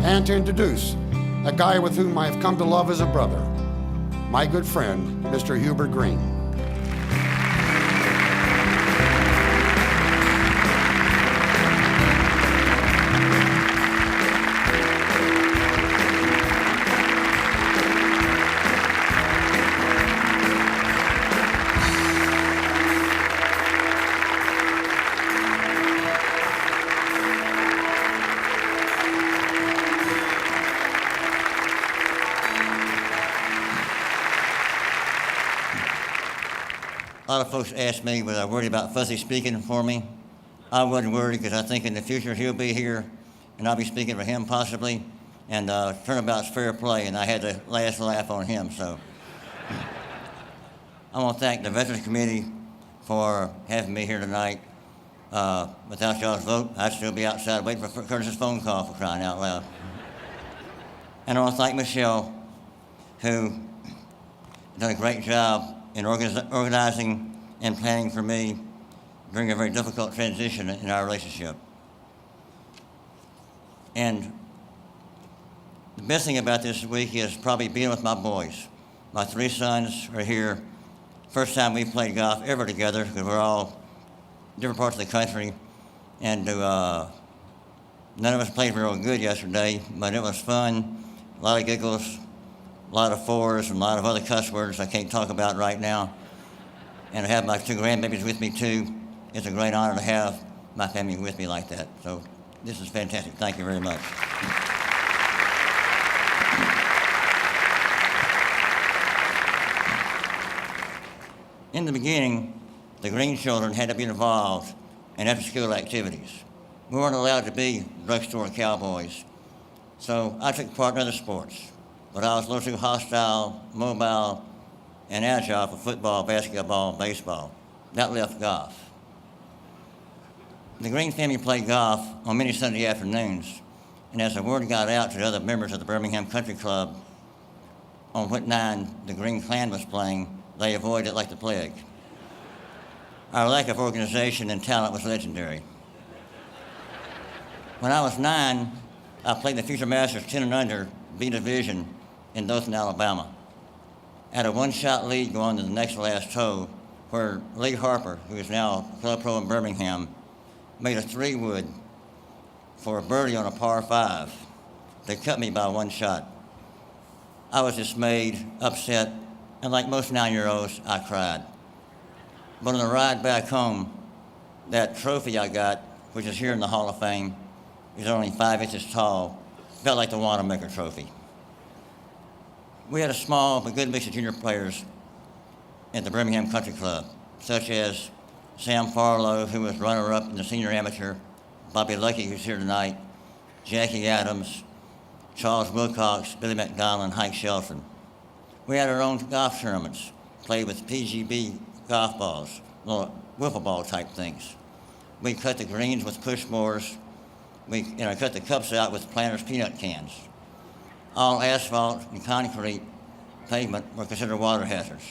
and to introduce a guy with whom I have come to love as a brother, my good friend, Mr. Hubert Green. A lot of folks ask me, was I worried about Fuzzy speaking for me? I wasn't worried because I think in the future he'll be here and I'll be speaking for him possibly. And turnabout's fair play, and I had the last laugh on him, so. I want to thank the Veterans Committee for having me here tonight. Without y'all's vote, I'd still be outside waiting for Curtis's phone call, for crying out loud. And I want to thank Michelle, who done a great job in organizing and planning for me during a very difficult transition in our relationship. And the best thing about this week is probably being with my boys. My 3 sons are here. First time we played golf ever together, because we're all different parts of the country. And none of us played real good yesterday, but it was fun. A lot of giggles, a lot of fours, and a lot of other cuss words I can't talk about right now. And to have my 2 grandbabies with me too, it's a great honor to have my family with me like that. So this is fantastic. Thank you very much. In the beginning, the Green children had to be involved in after-school activities. We weren't allowed to be drugstore cowboys, so I took part in other sports. But I was a little too hostile, mobile, and agile for football, basketball, and baseball. That left golf. The Green family played golf on many Sunday afternoons, and as the word got out to the other members of the Birmingham Country Club on what 9 the Green clan was playing, they avoided it like the plague. Our lack of organization and talent was legendary. When I was 9, I played the Future Masters 10 and under B Division in Dothan, Alabama. Had a 1-shot lead going to the next last hole, where Lee Harper, who is now club pro in Birmingham, made a 3-wood for a birdie on a par 5. They cut me by 1 shot. I was dismayed, upset, and like most 9-year-olds, I cried. But on the ride back home, that trophy I got, which is here in the Hall of Fame, is only 5 inches tall, felt like the Wanamaker Trophy. We had a small but good mix of junior players at the Birmingham Country Club, such as Sam Farlow, who was runner-up in the senior amateur, Bobby Lucky, who's here tonight, Jackie Adams, Charles Wilcox, Billy McDonald, and Hank Shelton. We had our own golf tournaments, played with PGB golf balls, little wiffle ball type things. We cut the greens with push mowers. We cut the cups out with Planters peanut cans. All asphalt and concrete pavement were considered water hazards.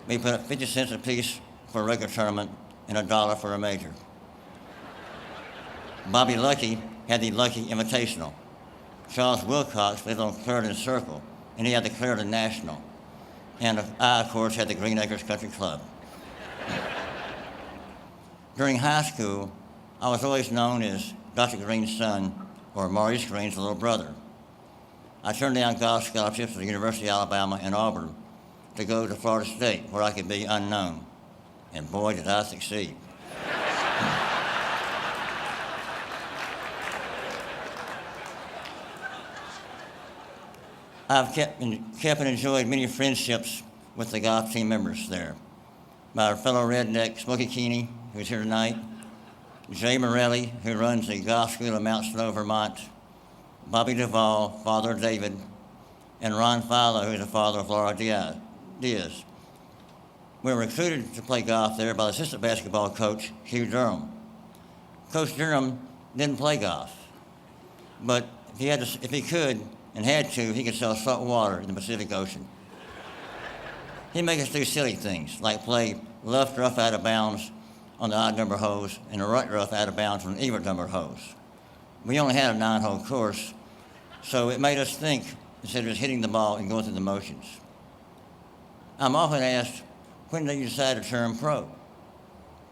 We put up 50 cents a piece for a regular tournament and $1 for a major. Bobby Lucky had the Lucky Invitational. Charles Wilcox lived on Clarendon Circle, and he had the Clarendon National. And I, of course, had the Green Acres Country Club. During high school, I was always known as Dr. Green's son, or Maurice Green's little brother. I turned down golf scholarships at the University of Alabama in Auburn to go to Florida State, where I could be unknown. And boy, did I succeed. I've kept and enjoyed many friendships with the golf team members there. My fellow redneck, Smokey Keeney, who's here tonight, Jay Morelli, who runs the golf school in Mount Snow, Vermont, Bobby Duvall, father of David, and Ron Filo, who's the father of Laura Diaz. We were recruited to play golf there by the assistant basketball coach, Hugh Durham. Coach Durham didn't play golf, but if he could and had to, he could sell salt water in the Pacific Ocean. He'd make us do silly things, like play left rough out of bounds on the odd number holes and a right rough out of bounds on an even number holes. We only had a 9-hole course, So it made us think instead of just hitting the ball and going through the motions. I'm often asked, when did you decide to turn pro?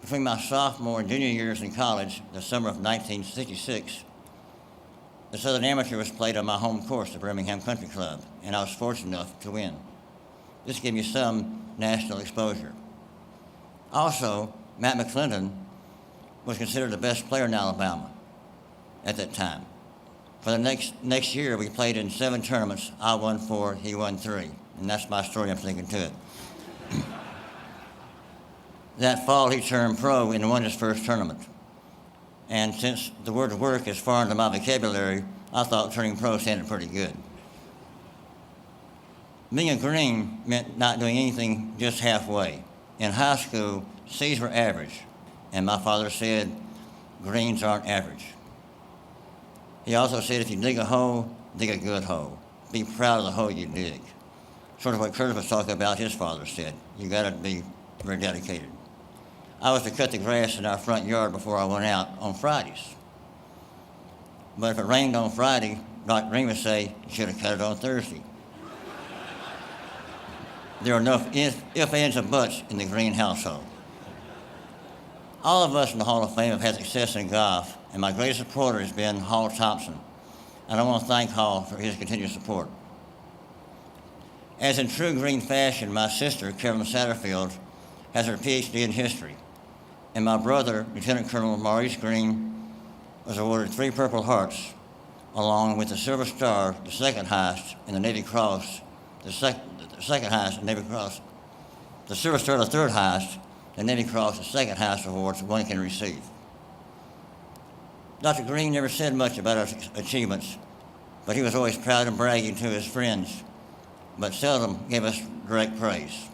Between my sophomore and junior years in college, the summer of 1966, the Southern Amateur was played on my home course, the Birmingham Country Club, and I was fortunate enough to win. This gave me some national exposure. Also, Matt McClendon was considered the best player in Alabama at that time. For the next year, we played in 7 tournaments. I won 4, he won 3, and that's my story. I'm sticking to it. That fall, he turned pro and won his first tournament. And since the word work is foreign to my vocabulary, I thought turning pro sounded pretty good. Being a green meant not doing anything just halfway. In high school, C's were average, and my father said, greens aren't average. He also said, if you dig a hole, dig a good hole. Be proud of the hole you dig. Sort of what Curtis was talking about, his father said. You gotta be very dedicated. I was to cut the grass in our front yard before I went out on Fridays. But if it rained on Friday, Dr. Green would say, you should have cut it on Thursday. There are enough ifs, ands, and buts in the Green household. All of us in the Hall of Fame have had success in golf, and my greatest supporter has been Hall Thompson. And I want to thank Hall for his continued support. As in true Green fashion, my sister, Carolyn Satterfield, has her PhD in history. And my brother, Lieutenant Colonel Maurice Green, was awarded 3 Purple Hearts, along with the Silver Star, the second highest, and the Navy Cross, the second highest, and Navy Cross. The Silver Star, the third highest, the Navy Cross, the second highest awards one can receive. Dr. Green never said much about our achievements, but he was always proud and bragging to his friends, but seldom gave us direct praise.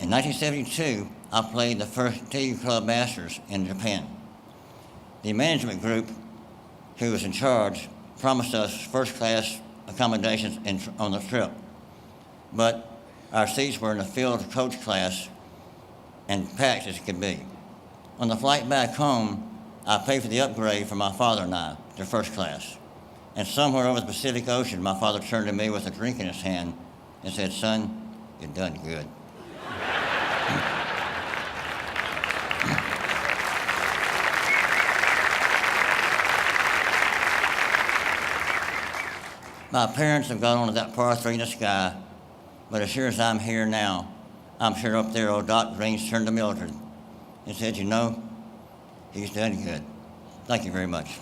In 1972, I played the first TV Club Masters in Japan. The management group who was in charge promised us first-class accommodations on the trip, but our seats were in the field coach class and packed as could be. On the flight back home, I paid for the upgrade for my father and I to first class. And somewhere over the Pacific Ocean, my father turned to me with a drink in his hand and said, son, you done good. My parents have gone on to that par 3 in the sky, but as sure as I'm here now, I'm sure up there old Doc Green's turned to Mildred and said, you know, he's done good. Thank you very much.